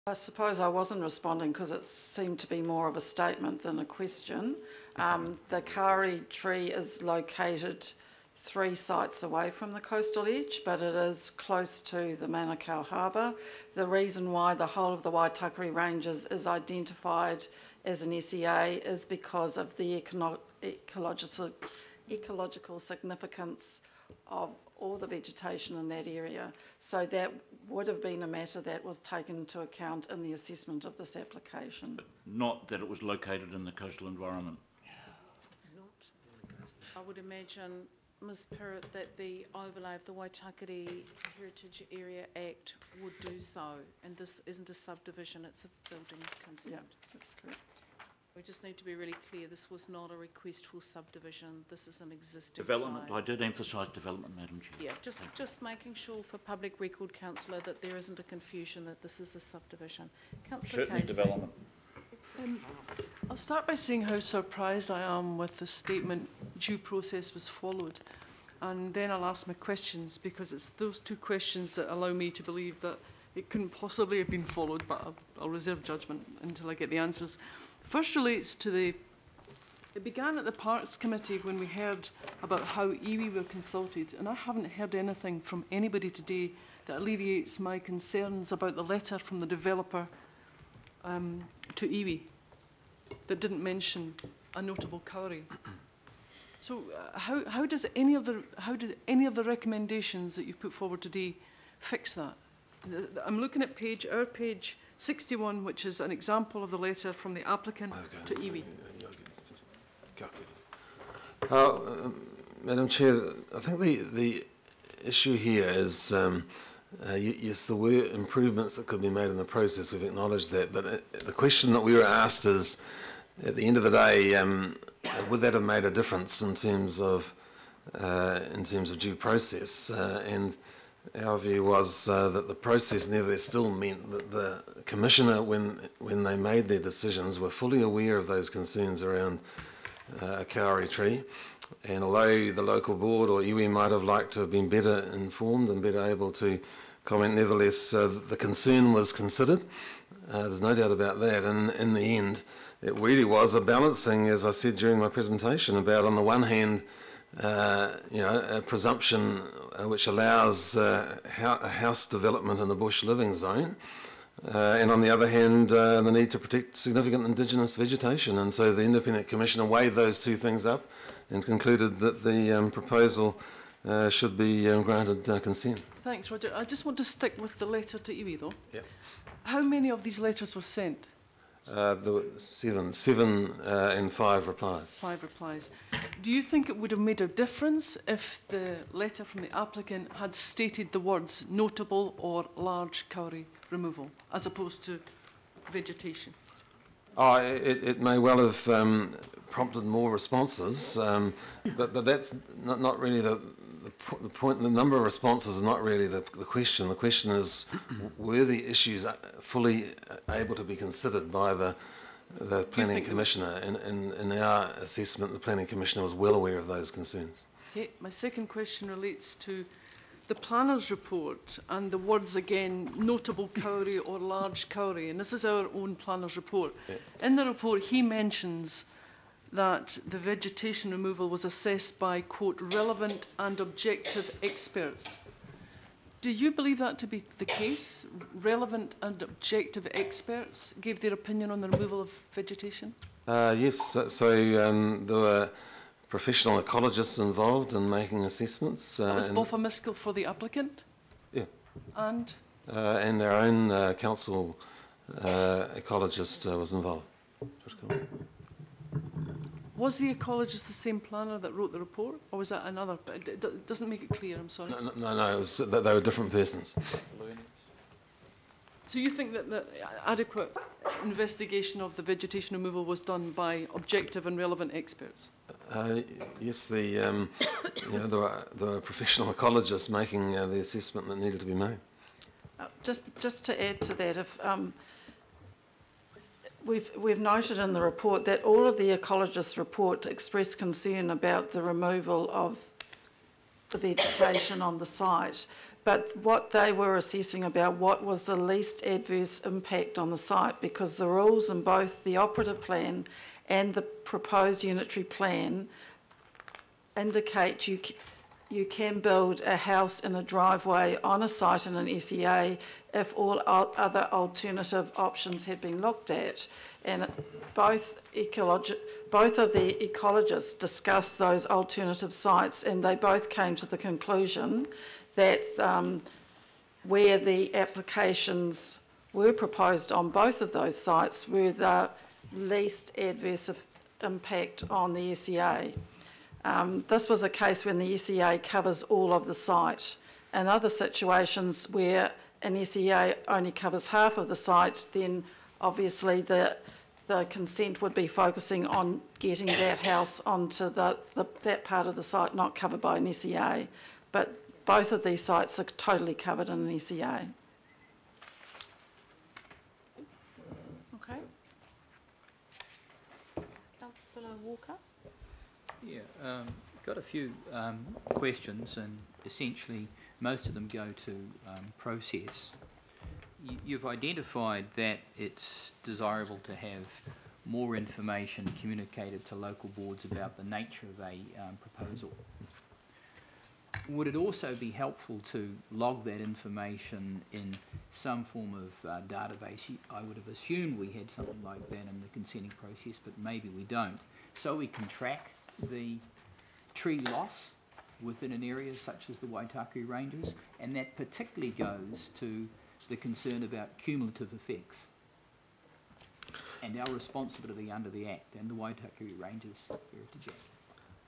I suppose I wasn't responding because it seemed to be more of a statement than a question. The kauri tree is located 3 sites away from the coastal edge, but it is close to the Manukau Harbour. The reason why the whole of the Waitakere Ranges is identified as an SEA is because of the ecological significance of all the vegetation in that area. So that would have been a matter that was taken into account in the assessment of this application. But not that it was located in the coastal environment. I would imagine, Ms. Pirrett, that the overlay of the Waitakere Heritage Area Act would do so, and this isn't a subdivision, it's a building consent. Yeah, that's correct. We just need to be really clear, this was not a request for subdivision, this is an existing Development, site. I did emphasise development, Madam Chair. Yeah, just making sure for public record, Councillor, that there isn't a confusion that this is a subdivision. Councillor Certainly Casey. development. I'll start by saying how surprised I am with the statement due process was followed, and then I'll ask my questions, because it's those 2 questions that allow me to believe that it couldn't possibly have been followed, but I'll reserve judgment until I get the answers. First relates to it began at the Parks Committee when we heard about how iwi were consulted, and I haven't heard anything from anybody today that alleviates my concerns about the letter from the developer to iwi that didn't mention a notable kauri. So how did any of the recommendations that you've put forward today fix that? I'm looking at our page 61, which is an example of the letter from the applicant to iwi. Madam Chair, I think the issue here is, yes, there were improvements that could be made in the process, we've acknowledged that, but the question that we were asked is, at the end of the day, would that have made a difference in terms of due process? And our view was that the process nevertheless still meant that the Commissioner, when they made their decisions, were fully aware of those concerns around a kauri tree. And although the local board or iwi might have liked to have been better informed and better able to comment, nevertheless the concern was considered. There's no doubt about that. And in the end, it really was a balancing, as I said during my presentation, about on the one hand, a presumption which allows a house development in a bush living zone, and on the other hand, the need to protect significant indigenous vegetation. And so the Independent Commissioner weighed those 2 things up and concluded that the proposal should be granted consent. Thanks, Roger. I just want to stick with the letter to iwi, though. Yep. How many of these letters were sent? There were 7 and 5 replies. 5 replies. Do you think it would have made a difference if the letter from the applicant had stated the words notable or large kauri removal, as opposed to vegetation? It may well have prompted more responses, but that's not really the point. The number of responses is not really the question. The question is, were the issues fully able to be considered by the Planning Commissioner? In our assessment, the Planning Commissioner was well aware of those concerns. Okay, my second question relates to the planner's report and the words again, notable kauri or large kauri, and this is our own planner's report. Yeah. In the report, he mentions that the vegetation removal was assessed by, quote, relevant and objective experts. Do you believe that to be the case? Relevant and objective experts gave their opinion on the removal of vegetation? Yes, so there were professional ecologists involved in making assessments. That was Boffa Miskell for the applicant? Yeah. And our own council ecologist was involved. Was the ecologist the same planner that wrote the report, or was that another? It doesn't make it clear, I'm sorry. No, it was, they were different persons. So you think that the adequate investigation of the vegetation removal was done by objective and relevant experts? Yes, there were professional ecologists making the assessment that needed to be made. Just to add to that, if we've noted in the report that all of the ecologists' report expressed concern about the removal of the vegetation on the site, but what they were assessing about what was the least adverse impact on the site, because the rules in both the operative plan and the proposed unitary plan indicate you can build a house in a driveway on a site in an SEA if all other alternative options had been looked at. And both of the ecologists discussed those alternative sites, and they both came to the conclusion that where the applications were proposed on both of those sites were the least adverse impact on the SEA. This was a case when the SEA covers all of the site. In other situations where an SEA only covers half of the site, then obviously the consent would be focusing on getting that house onto that part of the site not covered by an SEA. But both of these sites are totally covered in an SEA. Okay. Councillor Walker? Yeah, got a few questions, and essentially most of them go to process. You've identified that it's desirable to have more information communicated to local boards about the nature of a proposal. Would it also be helpful to log that information in some form of database? I would have assumed we had something like that in the consenting process, but maybe we don't. So we can track the tree loss within an area such as the Waitakere Ranges, and that particularly goes to the concern about cumulative effects and our responsibility under the Act and the Waitakere Ranges Heritage Act.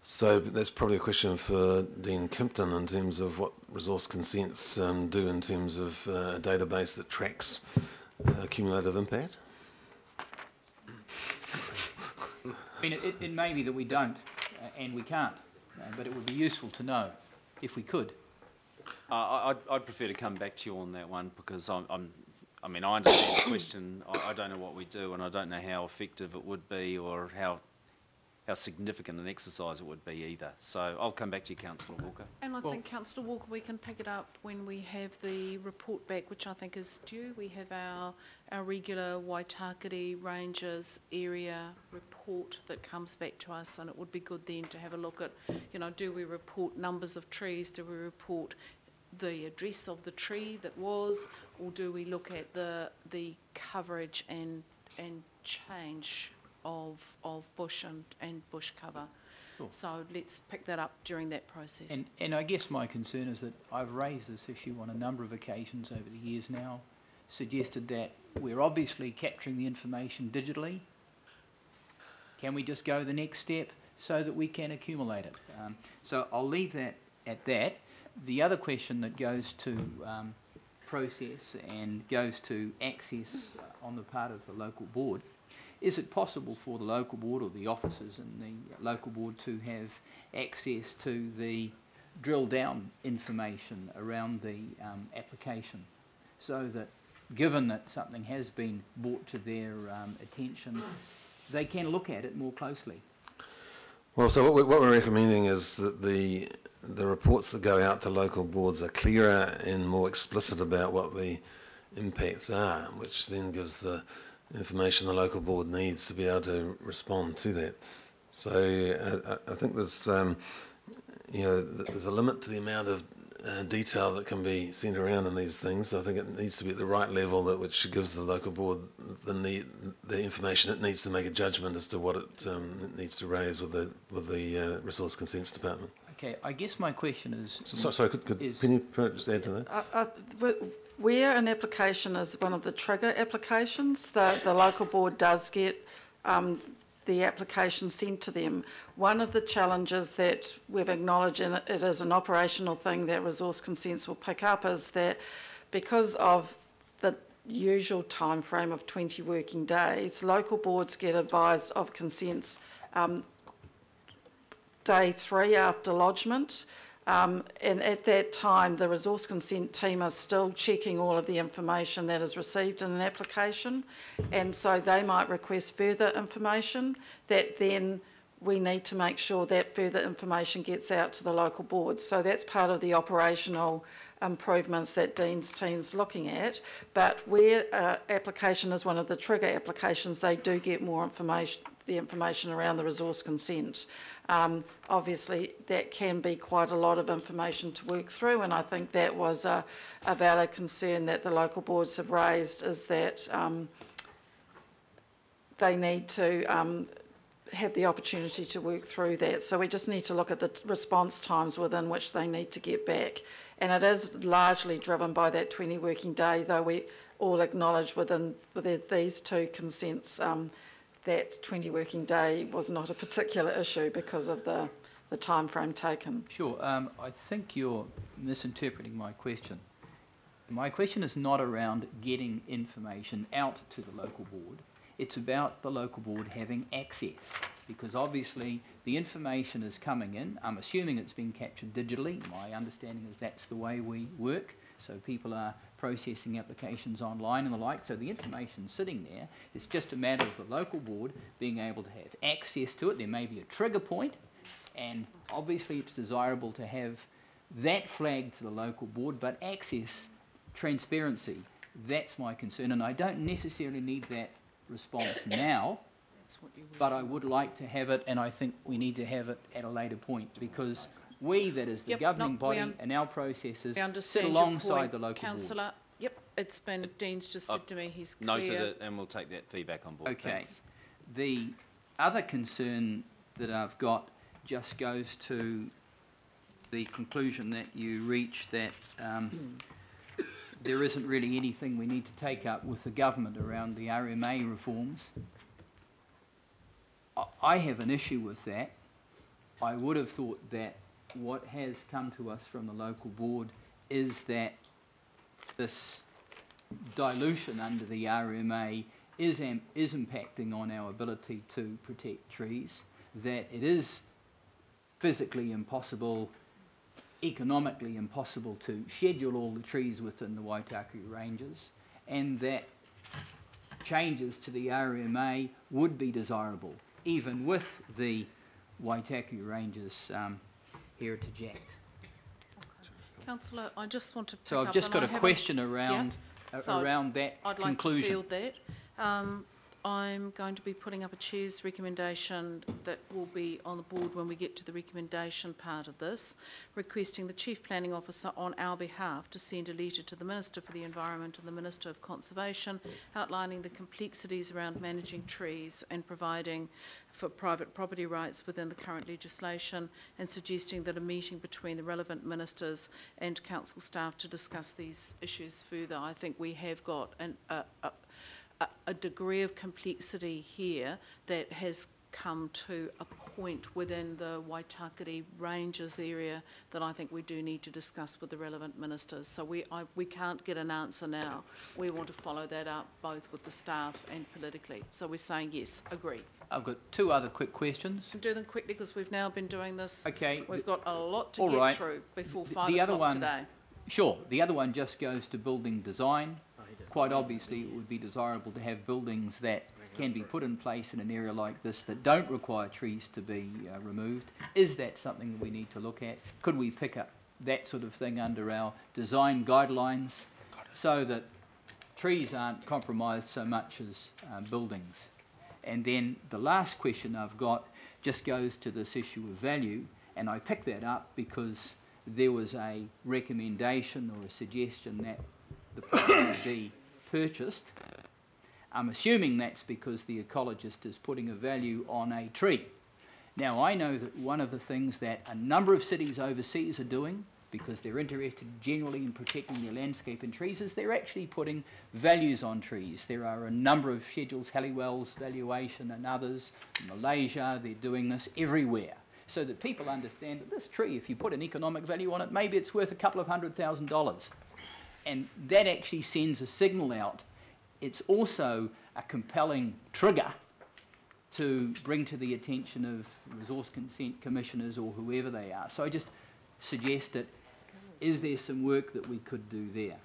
So that's probably a question for Dean Kimpton in terms of what resource consents do in terms of a database that tracks cumulative impact. I mean, it may be that we don't and we can't, but it would be useful to know if we could. I'd prefer to come back to you on that one, because I mean, I understand the question. I don't know what we do, and I don't know how effective it would be, or how significant an exercise it would be either. So I'll come back to you, Councillor Walker. And I think, Councillor Walker, we can pick it up when we have the report back, which I think is due. We have our regular Waitakere Ranges area report that comes back to us, and it would be good then to have a look at, you know, do we report numbers of trees, do we report the address of the tree that was, or do we look at the coverage and change of bush and bush cover? Sure. So let's pick that up during that process. And I guess my concern is that I've raised this issue on a number of occasions over the years now, suggested that we're obviously capturing the information digitally. Can we just go the next step so that we can accumulate it? So I'll leave that at that. The other question that goes to process and goes to access on the part of the local board, is it possible for the local board or the officers in the local board to have access to the drill down information around the application, so that given that something has been brought to their attention, they can look at it more closely? Well, so what we're recommending is that the reports that go out to local boards are clearer and more explicit about what the impacts are, which then gives the information the local board needs to be able to respond to that. So I think there's, you know, there's a limit to the amount of detail that can be sent around in these things. I think it needs to be at the right level, which gives the local board the information it needs to make a judgment as to what it needs to raise with the Resource Consents Department. Okay, I guess my question is... Sorry, can you just add to that? Where an application is one of the trigger applications, the local board does get the application sent to them. One of the challenges that we've acknowledged, and it is an operational thing that resource consents will pick up, is that because of the usual time frame of 20 working days, local boards get advised of consents day 3 after lodgement. And at that time, the resource consent team are still checking all of the information that is received in an application, and so they might request further information that then we need to make sure that further information gets out to the local boards. So that's part of the operational improvements that Dean's team's looking at. But where application is one of the trigger applications, they do get more information, the information around the resource consent. Obviously, that can be quite a lot of information to work through, and I think that was a valid concern that the local boards have raised, is that they need to have the opportunity to work through that. So we just need to look at the response times within which they need to get back. And it is largely driven by that 20 working day, though we all acknowledge within these two consents that 20 working day was not a particular issue because of the time frame taken. Sure. I think you're misinterpreting my question. My question is not around getting information out to the local board. It's about the local board having access, because obviously the information is coming in. I'm assuming it's being captured digitally. My understanding is that's the way we work. So people are processing applications online and the like. So the information's sitting there. It's just a matter of the local board being able to have access to it. There may be a trigger point, and obviously it's desirable to have that flagged to the local board, but access, transparency, that's my concern. And I don't necessarily need that response now, but I would like to have it, and I think we need to have it at a later point, because we, that is the governing body, and our processes sit alongside the local Councillor, board. yep, it's been, Dean's just said to me he's clear. Noted it, and we'll take that feedback on board. Okay. Thanks. The other concern that I've got just goes to the conclusion that you reached that there isn't really anything we need to take up with the government around the RMA reforms. I have an issue with that. I would have thought that what has come to us from the local board is that this dilution under the RMA is impacting on our ability to protect trees, that it is physically impossible, economically impossible to schedule all the trees within the Waitaki ranges, and that changes to the RMA would be desirable, even with the Waitaki Ranges Heritage Act. Councillor, I just want to pick So up, I've just got a haven't- question around So around that I'd conclusion. like to field that. I'm going to be putting up a chair's recommendation that will be on the board when we get to the recommendation part of this, requesting the Chief Planning Officer on our behalf to send a letter to the Minister for the Environment and the Minister of Conservation outlining the complexities around managing trees and providing for private property rights within the current legislation, and suggesting that a meeting between the relevant ministers and council staff to discuss these issues further. I think we have got a degree of complexity here that has come to a point within the Waitakere Ranges area that I think we do need to discuss with the relevant ministers. So we can't get an answer now. We want to follow that up both with the staff and politically. So we're saying yes, agree. I've got two other quick questions. Do them quickly because we've now been doing this. Okay. We've got a lot to get through before 5 o'clock today. Sure. The other one just goes to building design. Quite obviously, it would be desirable to have buildings that can be put in place in an area like this that don't require trees to be removed. Is that something we need to look at? Could we pick up that sort of thing under our design guidelines so that trees aren't compromised so much as buildings? And then the last question I've got just goes to this issue of value, and I picked that up because there was a recommendation or a suggestion that the property be purchased. I'm assuming that's because the ecologist is putting a value on a tree. Now, I know that one of the things that a number of cities overseas are doing, because they're interested generally in protecting their landscape and trees, is they're actually putting values on trees. There are a number of schedules, Halliwell's valuation and others. In Malaysia, they're doing this everywhere, so that people understand that this tree, if you put an economic value on it, maybe it's worth a couple of $100,000. And that actually sends a signal out. It's also a compelling trigger to bring to the attention of resource consent commissioners or whoever they are. So I just suggest that, is there some work that we could do there?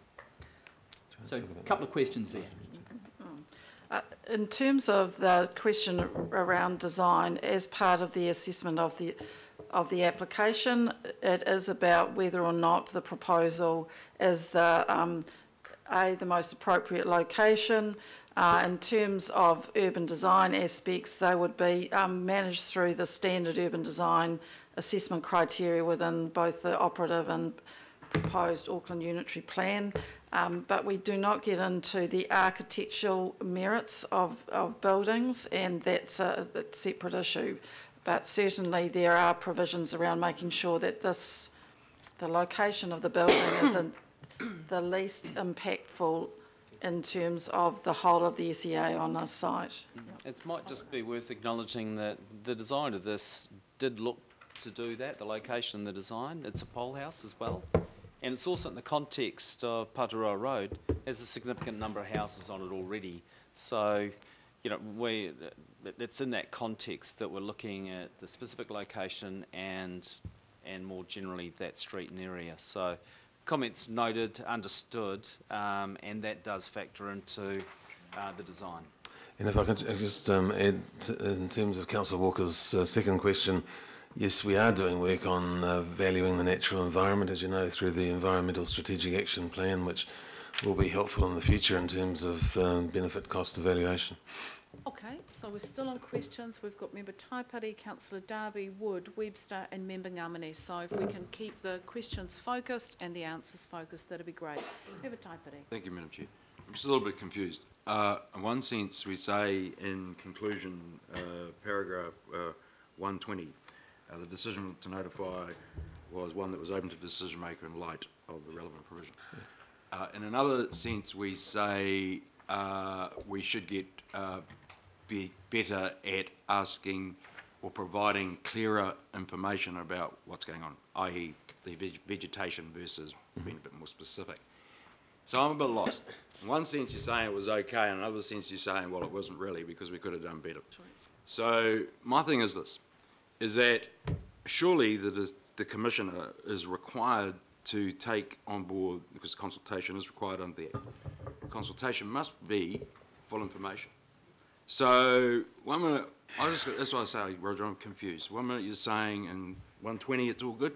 So a couple of questions there. In terms of the question around design, as part of the assessment of the application, it is about whether or not the proposal is the most appropriate location. In terms of urban design aspects, they would be managed through the standard urban design assessment criteria within both the operative and proposed Auckland Unitary Plan. But we do not get into the architectural merits of buildings, and that's a separate issue. But certainly there are provisions around making sure that the location of the building is the least impactful in terms of the whole of the SEA on the site. It might just be worth acknowledging that the design of this did look to do that, the location and the design. It's a pole house as well. And it's also in the context of Pataroa Road, there's a significant number of houses on it already. So, you know, it's in that context that we're looking at the specific location and more generally that street and area. So, comments noted, understood, and that does factor into the design. And if I could just add, in terms of Councillor Walker's second question, yes, we are doing work on valuing the natural environment, as you know, through the Environmental Strategic Action Plan, which will be helpful in the future in terms of benefit cost evaluation. Okay, so we're still on questions. We've got Member Taipari, Councillor Darby, Wood, Webster and Member Ngamane. So if we can keep the questions focused and the answers focused, that'd be great. Member Taipari. Thank you, Madam Chair. I'm just a little bit confused. In one sense, we say in conclusion, paragraph 120, the decision to notify was one that was open to decision maker in light of the relevant provision. In another sense, we say we should be better at asking or providing clearer information about what's going on, i.e. the vegetation versus being a bit more specific. So I'm a bit lost. In one sense you're saying it was okay, in another sense you're saying, well, it wasn't really because we could have done better. So my thing is this, is that surely the Commissioner is required to take on board, because consultation is required under the Act. Consultation must be full information. So one minute, that's why I say, Roger, I'm confused. 1 minute you're saying in 120 it's all good,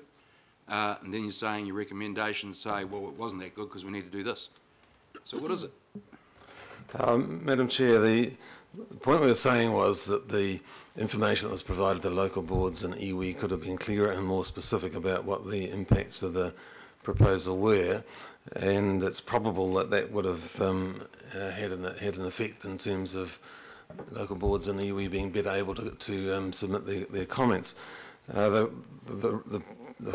and then you're saying your recommendations say, well, it wasn't that good because we need to do this. So what is it? Madam Chair, the point we were saying was that the information that was provided to local boards and iwi could have been clearer and more specific about what the impacts of the proposal were, and it's probable that that would have had an effect in terms of local boards and iwi being better able to submit their comments. The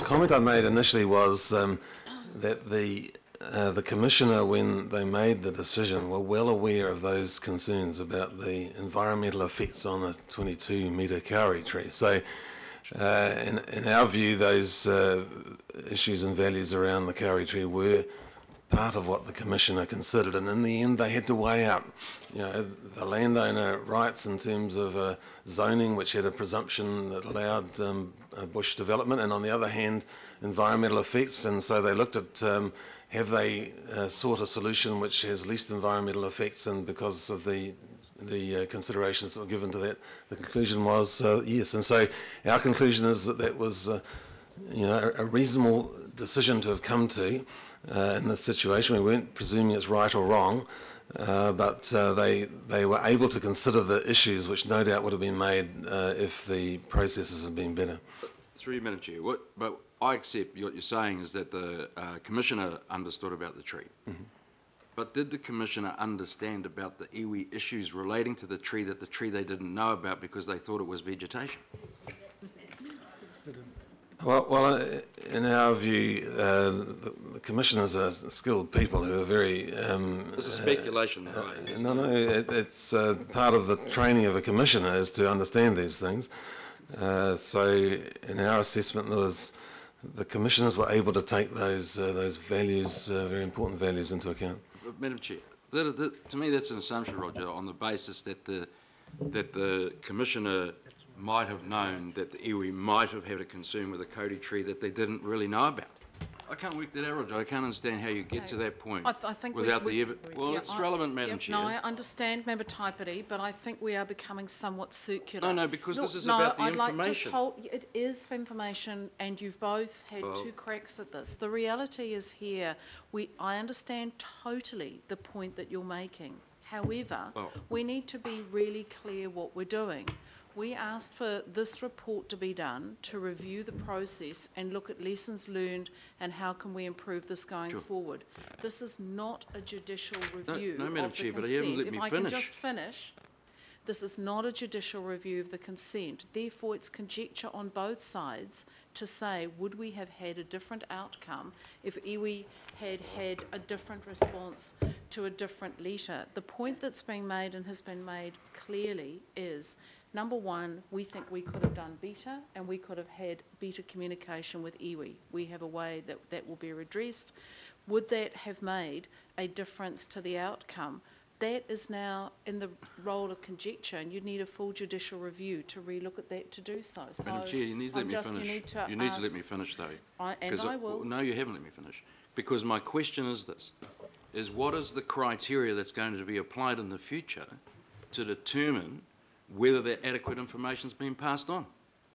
comment I made initially was that the Commissioner, when they made the decision, were well aware of those concerns about the environmental effects on a 22-metre kauri tree. So in our view, those issues and values around the kauri tree were part of what the Commissioner considered, and in the end they had to weigh out, you know, the landowner rights in terms of zoning, which had a presumption that allowed bush development, and on the other hand environmental effects, and so they looked at have they sought a solution which has least environmental effects, and because of the considerations that were given to that, the conclusion was yes. And so our conclusion is that that was you know, a reasonable decision to have come to in this situation. We weren't presuming it's right or wrong, but they were able to consider the issues which no doubt would have been made if the processes had been better. Through you, Madam Chair, but I accept what you're saying is that the Commissioner understood about the tree. Mm-hmm. But did the Commissioner understand about the iwi issues relating to the tree they didn't know about because they thought it was vegetation? Well, in our view, the Commissioners are skilled people who are very... This is speculation, right? No, it's part of the training of a Commissioner is to understand these things. So in our assessment, the Commissioners were able to take those values, very important values, into account. Madam Chair, to me that's an assumption, Roger, on the basis that the Commissioner might have known that the iwi might have had a concern with a kauri tree that they didn't really know about. I can't work that out, Roger. I can't understand how you get to that point I think without we, well, yeah, it's relevant, Madam Chair. No, I understand, Member Taipiri, but I think we are becoming somewhat circular. No, because this is no, about the I'd information. Like just hold, it is for information, and you've both had two cracks at this. The reality is here, I understand totally the point that you're making. However, we need to be really clear what we're doing. We asked for this report to be done to review the process and look at lessons learned and how can we improve this going forward. This is not a judicial review no, Madam of the Chair, consent. but you haven't let me if I finish. can just finish, this is not a judicial review of the consent. Therefore, it's conjecture on both sides to say, would we have had a different outcome if iwi had had a different response to a different letter? The point that's being made and has been made clearly is, number one, we think we could have done better and we could have had better communication with iwi. We have a way that that will be redressed. Would that have made a difference to the outcome? That is now in the role of conjecture, and you'd need a full judicial review to relook at that to do so. Madam Chair, you need to let me finish. You need to let me finish, though. I will. No, you haven't let me finish. Because my question is this, is what is the criteria that's going to be applied in the future to determine whether that adequate information has been passed on?